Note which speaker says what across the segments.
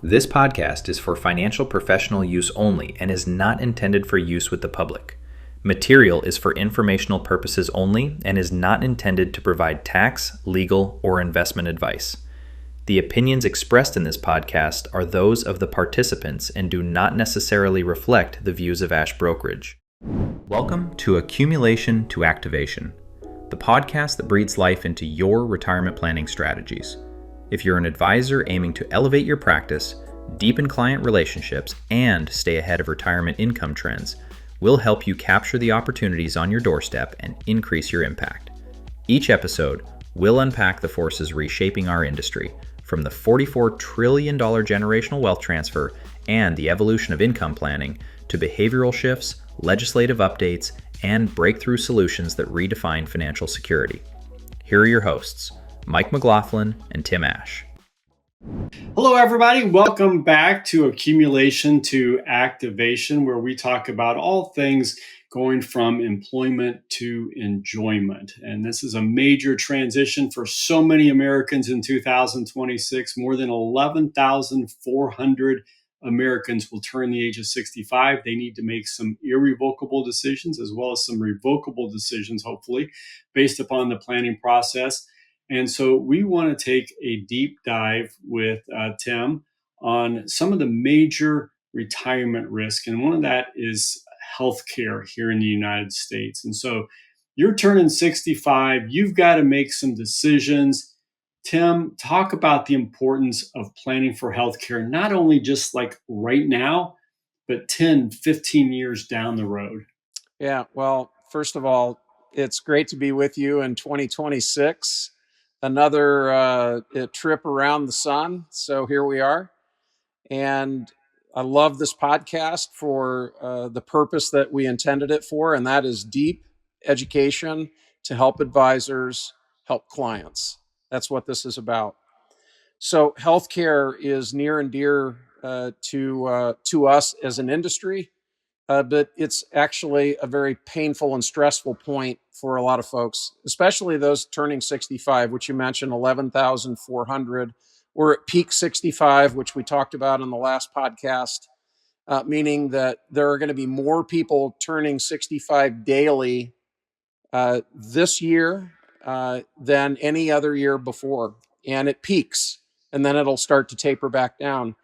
Speaker 1: This podcast is for financial professional use only and is not intended for use with the public. Material is for informational purposes only and is not intended to provide tax, legal, or investment advice. The opinions expressed in this podcast are those of the participants and do not necessarily reflect the views of Ash Brokerage. Welcome to Accumulation to Activation, the podcast that breathes life into your retirement planning strategies. If you're an advisor aiming to elevate your practice, deepen client relationships, and stay ahead of retirement income trends, we'll help you capture the opportunities on your doorstep and increase your impact. Each episode, we'll unpack the forces reshaping our industry, from the $44 trillion generational wealth transfer and the evolution of income planning to behavioral shifts, legislative updates, and breakthrough solutions that redefine financial security. Here are your hosts, Mike McGlothlin and Tim Ash.
Speaker 2: Hello, everybody. Welcome back to Accumulation to Activation, where we talk about all things going from employment to enjoyment. And this is a major transition for so many Americans in 2026. More than 11,400 Americans will turn the age of 65. They need to make some irrevocable decisions as well as some revocable decisions, hopefully, based upon the planning process. And so we want to take a deep dive with Tim on some of the major retirement risk. And one of that is healthcare here in the United States. And so you're turning 65, you've got to make some decisions. Tim, talk about the importance of planning for healthcare, not only just like right now, but 10, 15 years down the road.
Speaker 3: Yeah, well, first of all, it's great to be with you in 2026. Another trip around the sun. So here we are. And I love this podcast for the purpose that we intended it for, and that is deep education to help advisors help clients. That's what this is about. So healthcare is near and dear to us as an industry. But it's actually a very painful and stressful point for a lot of folks, especially those turning 65, which you mentioned, 11,400. We're at peak 65, which we talked about in the last podcast, meaning that there are going to be more people turning 65 daily this year than any other year before. And it peaks, and then it'll start to taper back down.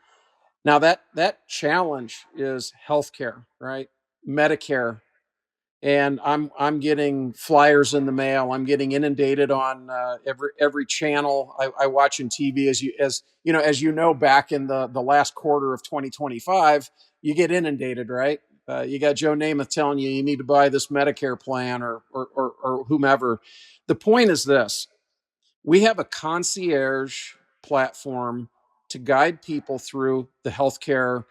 Speaker 3: Now that challenge is healthcare, right? Medicare, and I'm getting flyers in the mail. I'm getting inundated on every channel I watch on TV. As you know, back in the last quarter of 2025, you get inundated, right? You got Joe Namath telling you need to buy this Medicare plan or whomever. The point is this: we have a concierge platform to guide people through the healthcare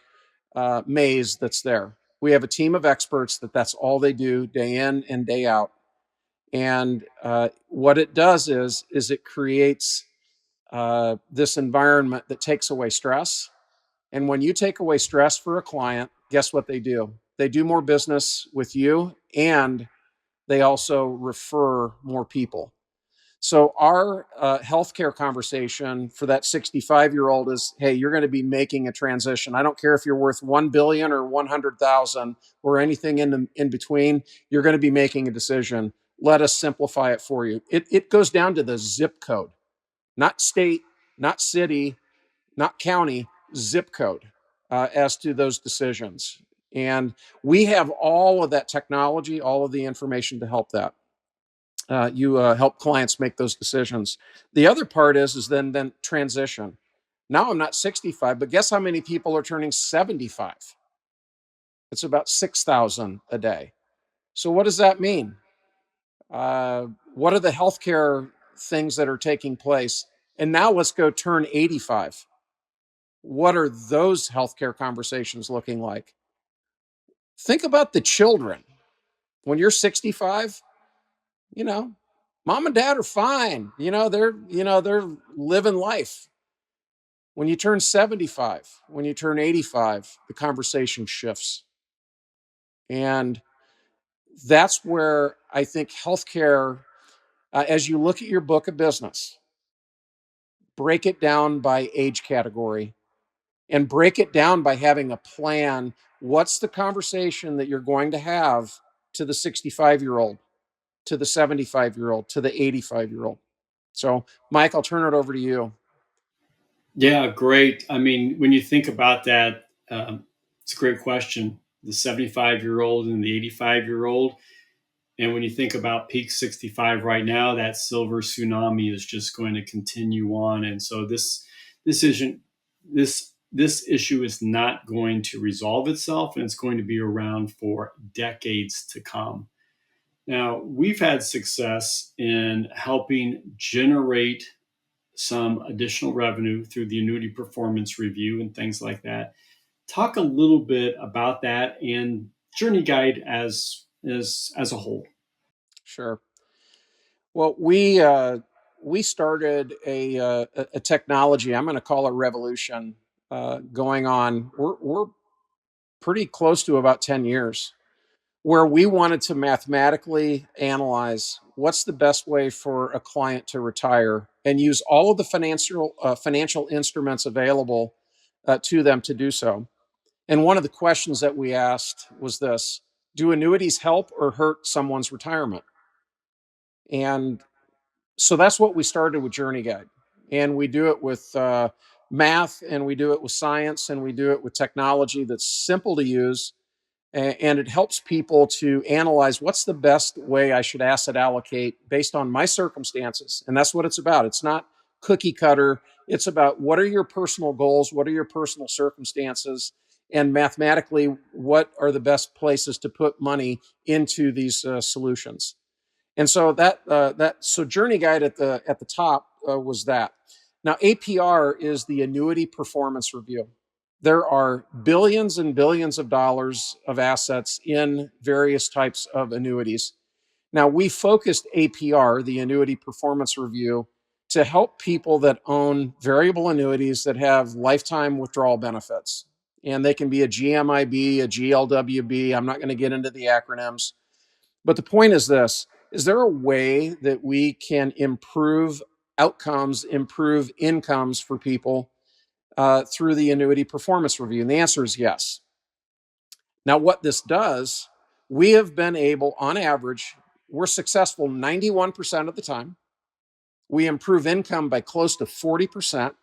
Speaker 3: maze that's there. We have a team of experts that's all they do day in and day out. And what it does is it creates this environment that takes away stress. And when you take away stress for a client, guess what they do? They do more business with you, and they also refer more people. So our healthcare conversation for that 65-year-old is, hey, you're going to be making a transition. I don't care if you're worth 1 billion or 100,000 or anything in between. You're going to be making a decision. Let us simplify it for you. It goes down to the zip code, not state, not city, not county, zip code as to those decisions. And we have all of that technology, all of the information to help that. You help clients make those decisions. The other part is then transition. Now I'm not 65, but guess how many people are turning 75? It's about 6,000 a day. So what does that mean? What are the healthcare things that are taking place? And now let's go turn 85. What are those healthcare conversations looking like? Think about the children. When you're 65, mom and dad are fine. They're living life. When you turn 75, when you turn 85, the conversation shifts. And that's where I think healthcare, as you look at your book of business, break it down by age category. and break it down by having a plan. What's the conversation that you're going to have to the 65-year-old, to the 75-year-old, to the 85-year-old? So, Mike, I'll turn it over to you.
Speaker 2: Yeah, great. I mean, when you think about that, it's a great question. The 75-year-old and the 85-year-old. And when you think about peak 65 right now, that silver tsunami is just going to continue on. And so this isn't this issue is not going to resolve itself, and it's going to be around for decades to come. Now, we've had success in helping generate some additional revenue through the annuity performance review and things like that. Talk a little bit about that and Journey Guide as a whole.
Speaker 3: Sure. Well, we started a technology. I'm going to call it revolution. Going on. We're pretty close to about 10 years, where we wanted to mathematically analyze what's the best way for a client to retire and use all of the financial instruments available to them to do so. And one of the questions that we asked was this: do annuities help or hurt someone's retirement? And so that's what we started with Journey Guide. And we do it with math, and we do it with science, and we do it with technology that's simple to use. And it helps people to analyze what's the best way I should asset allocate based on my circumstances. And that's what it's about. It's not cookie cutter. It's about what are your personal goals? What are your personal circumstances? And mathematically, what are the best places to put money into these solutions? And so so Journey Guide at the top was that. Now APR is the Annuity Performance Review. There are billions and billions of dollars of assets in various types of annuities. Now we focused APR, the Annuity Performance Review, to help people that own variable annuities that have lifetime withdrawal benefits. And they can be a GMIB, a GLWB. I'm not going to get into the acronyms. But the point is this: is there a way that we can improve outcomes, improve incomes for people through the annuity performance review? And the answer is yes. Now, what this does, we have been able, on average, we're successful 91% of the time. We improve income by close to 40%.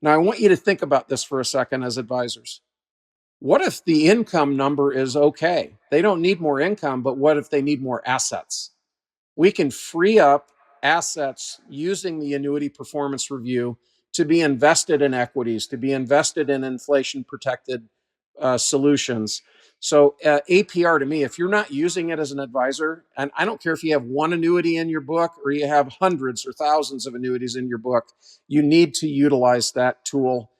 Speaker 3: Now, I want you to think about this for a second as advisors. What if the income number is okay? They don't need more income, but what if they need more assets? We can free up assets using the annuity performance review to be invested in equities, to be invested in inflation protected solutions. So APR, to me, if you're not using it as an advisor, and I don't care if you have one annuity in your book or you have hundreds or thousands of annuities in your book, you need to utilize that tool.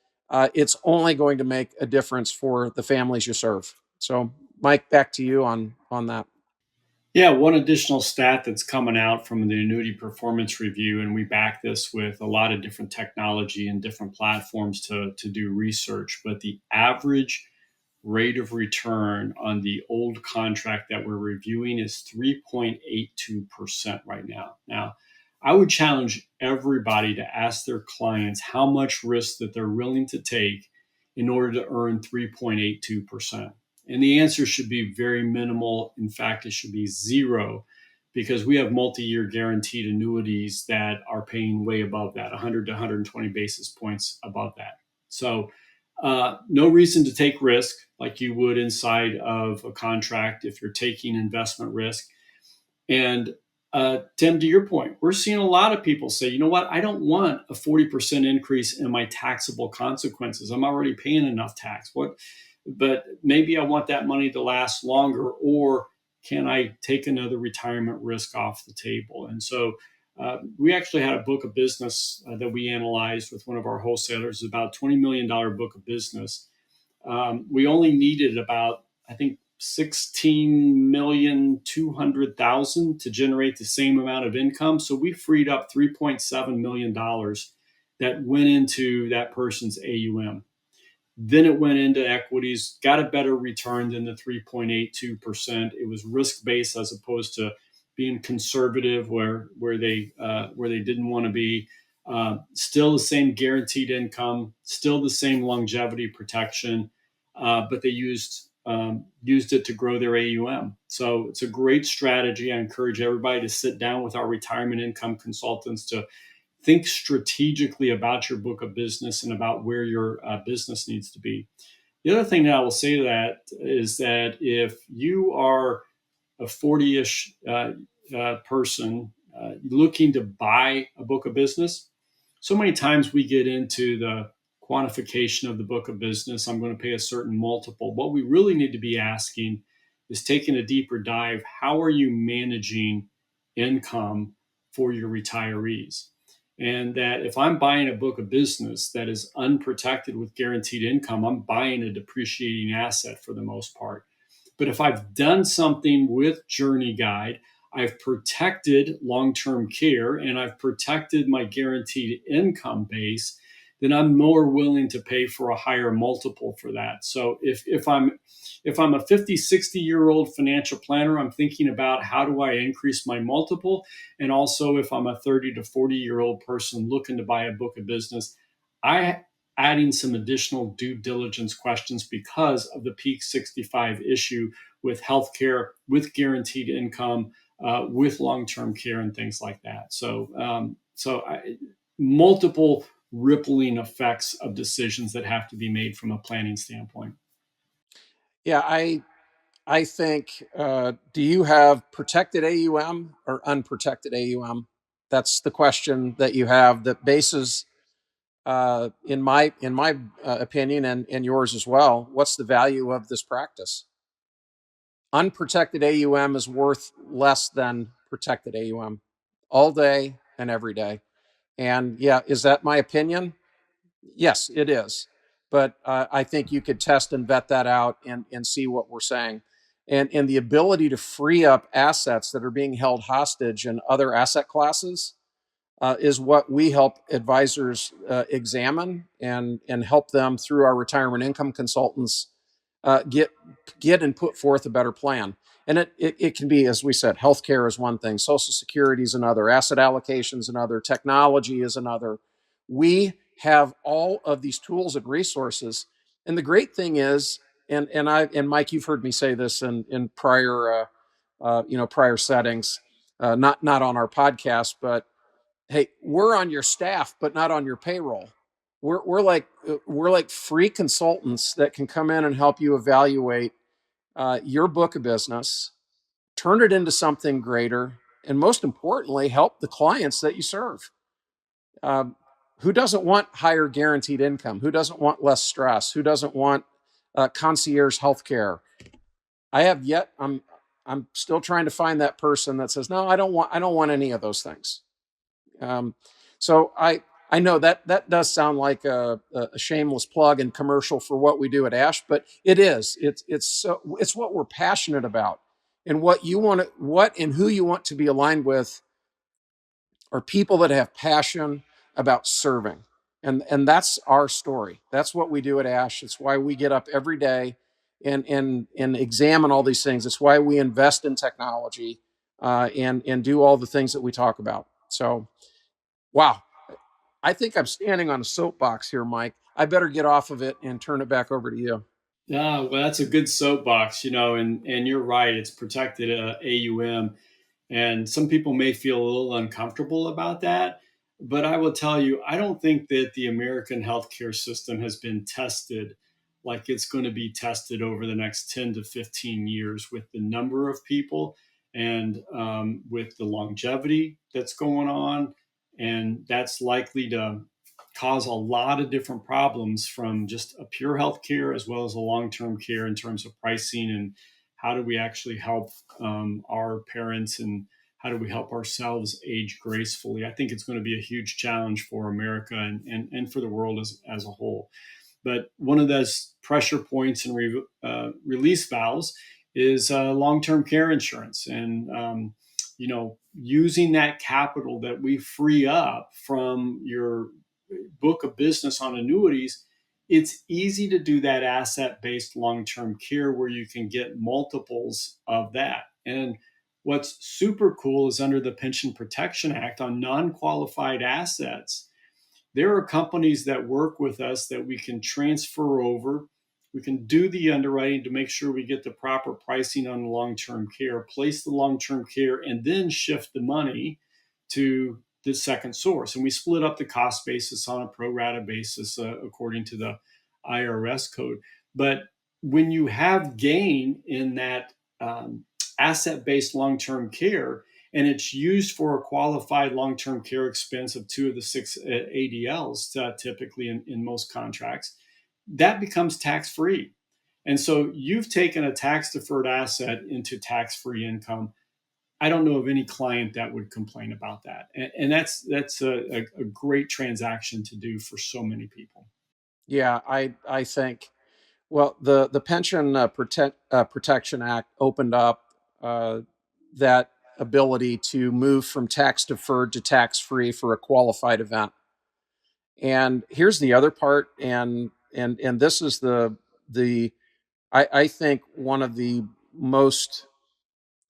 Speaker 3: It's only going to make a difference for the families you serve. So Mike, back to you on that.
Speaker 2: Yeah, one additional stat that's coming out from the annuity performance review, and we back this with a lot of different technology and different platforms to do research, but the average rate of return on the old contract that we're reviewing is 3.82% right now. Now, I would challenge everybody to ask their clients how much risk that they're willing to take in order to earn 3.82%. And the answer should be very minimal. In fact, it should be zero, because we have multi-year guaranteed annuities that are paying way above that, 100 to 120 basis points above that. So no reason to take risk like you would inside of a contract if you're taking investment risk. And Tim, to your point, we're seeing a lot of people say, you know what, I don't want a 40% increase in my taxable consequences. I'm already paying enough tax. But maybe I want that money to last longer, or can I take another retirement risk off the table? And so we actually had a book of business that we analyzed with one of our wholesalers, about $20 million book of business. We only needed about, I think, 16,200,000 to generate the same amount of income. So we freed up $3.7 million that went into that person's AUM. Then it went into equities, got a better return than the 3.82%. It was risk based as opposed to being conservative where they didn't want to be. Still the same guaranteed income, still the same longevity protection, but they used it to grow their AUM. So it's a great strategy. I encourage everybody to sit down with our retirement income consultants to think strategically about your book of business and about where your business needs to be. The other thing that I will say to that is that if you are a 40-ish person looking to buy a book of business, so many times we get into the quantification of the book of business. I'm going to pay a certain multiple. What we really need to be asking is taking a deeper dive. How are you managing income for your retirees? And that if I'm buying a book of business that is unprotected with guaranteed income, I'm buying a depreciating asset for the most part. But if I've done something with Journey Guide, I've protected long-term care and I've protected my guaranteed income base, then I'm more willing to pay for a higher multiple for that. So if I'm a 50, 60-year-old financial planner, I'm thinking about how do I increase my multiple? And also if I'm a 30 to 40-year-old person looking to buy a book of business, I adding some additional due diligence questions because of the peak 65 issue with healthcare, with guaranteed income, with long-term care and things like that. So, multiple rippling effects of decisions that have to be made from a planning standpoint.
Speaker 3: Yeah, I think. Do you have protected AUM or unprotected AUM? That's the question that you have. That bases, in my opinion, and yours as well. What's the value of this practice? Unprotected AUM is worth less than protected AUM all day and every day. And yeah, is that my opinion? Yes, it is. But I think you could test and vet that out and see what we're saying. And the ability to free up assets that are being held hostage in other asset classes is what we help advisors examine and help them through our retirement income consultants get and put forth a better plan. And it can be, as we said, healthcare is one thing, Social Security is another, asset allocations another, technology is another. We have all of these tools and resources. And the great thing is, and Mike, you've heard me say this in prior prior settings, not on our podcast, but hey, we're on your staff, but not on your payroll. We're like free consultants that can come in and help you evaluate your book of business, turn it into something greater, and most importantly, help the clients that you serve. Um, who doesn't want higher guaranteed income? Who doesn't want less stress? Who doesn't want concierge healthcare? I have yet. I'm still trying to find that person that says, no, I don't want any of those things. Um, so I know that does sound like a shameless plug and commercial for what we do at Ash, but it is. It's what we're passionate about, and what and who you want to be aligned with are people that have passion about serving, and that's our story. That's what we do at Ash. It's why we get up every day and examine all these things. It's why we invest in technology and do all the things that we talk about. So. Wow. I think I'm standing on a soapbox here, Mike. I better get off of it and turn it back over to you.
Speaker 2: Yeah, well, that's a good soapbox, and you're right. It's protected AUM. And some people may feel a little uncomfortable about that. But I will tell you, I don't think that the American healthcare system has been tested like it's going to be tested over the next 10 to 15 years with the number of people and with the longevity that's going on. And that's likely to cause a lot of different problems from just a pure healthcare as well as a long-term care in terms of pricing and how do we actually help our parents and how do we help ourselves age gracefully. I think it's going to be a huge challenge for America and for the world as a whole. But one of those pressure points and release valves is long-term care insurance, and using that capital that we free up from your book of business on annuities. It's easy to do that asset-based long-term care where you can get multiples of that. And what's super cool is under the Pension Protection Act on non-qualified assets there are companies that work with us that we can transfer over. We can do the underwriting to make sure we get the proper pricing on the long-term care, place the long-term care, and then shift the money to the second source. And we split up the cost basis on a pro rata basis according to the IRS code. But when you have gain in that asset-based long-term care, and it's used for a qualified long-term care expense of 2 of the 6 ADLs, typically in most contracts, that becomes tax-free. And so you've taken a tax-deferred asset into tax-free income. I don't know of any client that would complain about that. And that's a great transaction to do for so many people.
Speaker 3: Yeah, I think, well, the Pension Protection Act opened up that ability to move from tax deferred to tax free for a qualified event. And here's the other part, and this is the I think one of the most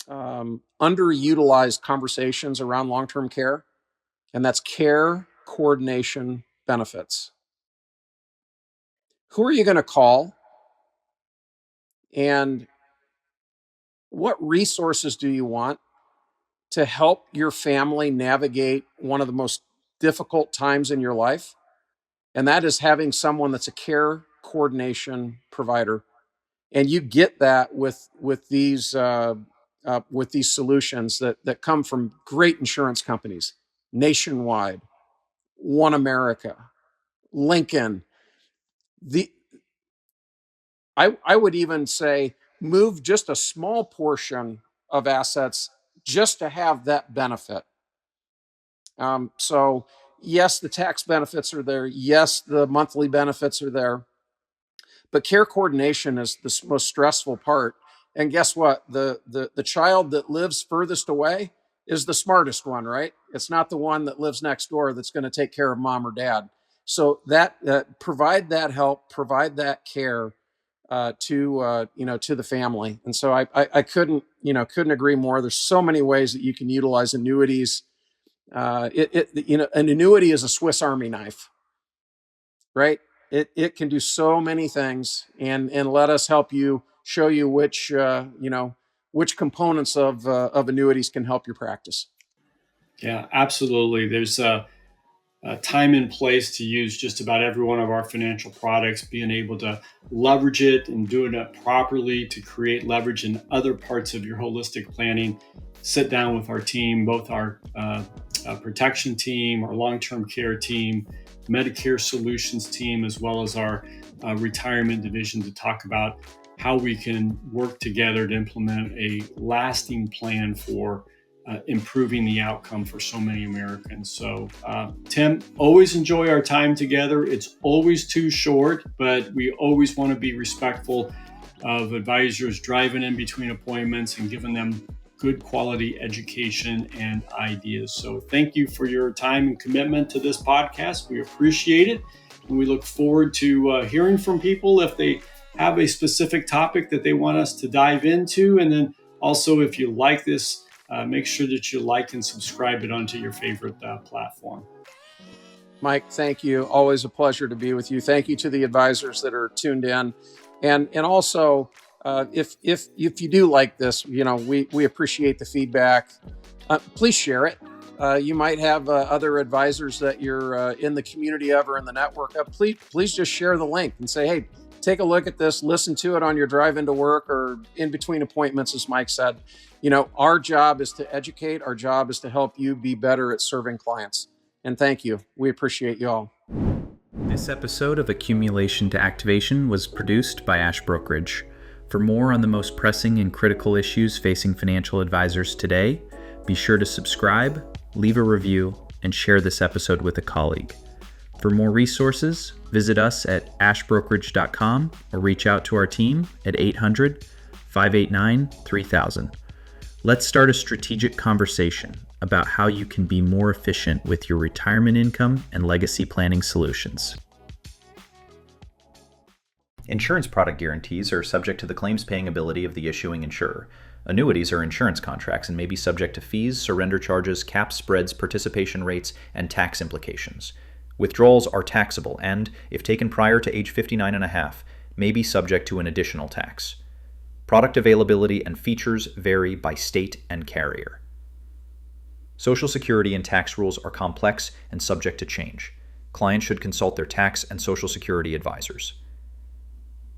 Speaker 3: underutilized conversations around long-term care, and that's care coordination benefits. Who are you going to call, and what resources do you want to help your family navigate one of the most difficult times in your life? And that is having someone that's a care coordination provider. And you get that with these solutions that come from great insurance companies, Nationwide, One America, Lincoln. I would even say move just a small portion of assets just to have that benefit. So yes, the tax benefits are there. Yes, the monthly benefits are there. But care coordination is the most stressful part. And guess what? The child that lives furthest away is the smartest one, right? It's not the one that lives next door that's going to take care of mom or dad. So that provide that help, provide that care to the family. And so I couldn't agree more. There's so many ways that you can utilize annuities. An annuity is a Swiss Army knife, right? It can do so many things, and let us help you show you which components of annuities can help your practice.
Speaker 2: Yeah, absolutely. There's a time and place to use just about every one of our financial products, being able to leverage it and doing it properly to create leverage in other parts of your holistic planning. Sit down with our team, both our protection team, our long-term care team, Medicare solutions team, as well as our retirement division, to talk about how we can work together to implement a lasting plan for improving the outcome for so many Americans. So, Tim, always enjoy our time together. It's always too short, but we always want to be respectful of advisors driving in between appointments and giving them good quality education and ideas. So thank you for your time and commitment to this podcast. We appreciate it. And we look forward to hearing from people if they have a specific topic that they want us to dive into. And then also, if you like this, make sure that you like and subscribe it onto your favorite platform.
Speaker 3: Mike, thank you. Always a pleasure to be with you. Thank you to the advisors that are tuned in. And also, if you do like this, we appreciate the feedback. Please share it. You might have other advisors that you're in the community of or in the network of. Please just share the link and say, hey, take a look at this, listen to it on your drive into work or in between appointments, as Mike said. Our job is to educate. Our job is to help you be better at serving clients. And thank you. We appreciate you all.
Speaker 1: This episode of Accumulation to Activation was produced by Ash Brokerage. For more on the most pressing and critical issues facing financial advisors today, be sure to subscribe, leave a review, and share this episode with a colleague. For more resources, visit us at ashbrokerage.com or reach out to our team at 800-589-3000. Let's start a strategic conversation about how you can be more efficient with your retirement income and legacy planning solutions. Insurance product guarantees are subject to the claims-paying ability of the issuing insurer. Annuities are insurance contracts and may be subject to fees, surrender charges, caps, spreads, participation rates, and tax implications. Withdrawals are taxable and, if taken prior to age 59 and a half, may be subject to an additional tax. Product availability and features vary by state and carrier. Social Security and tax rules are complex and subject to change. Clients should consult their tax and Social Security advisors.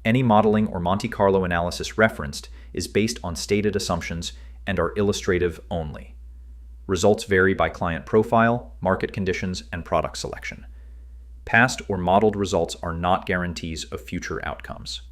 Speaker 1: Any modeling or Monte Carlo analysis referenced is based on stated assumptions and are illustrative only. Results vary by client profile, market conditions, and product selection. Past or modeled results are not guarantees of future outcomes.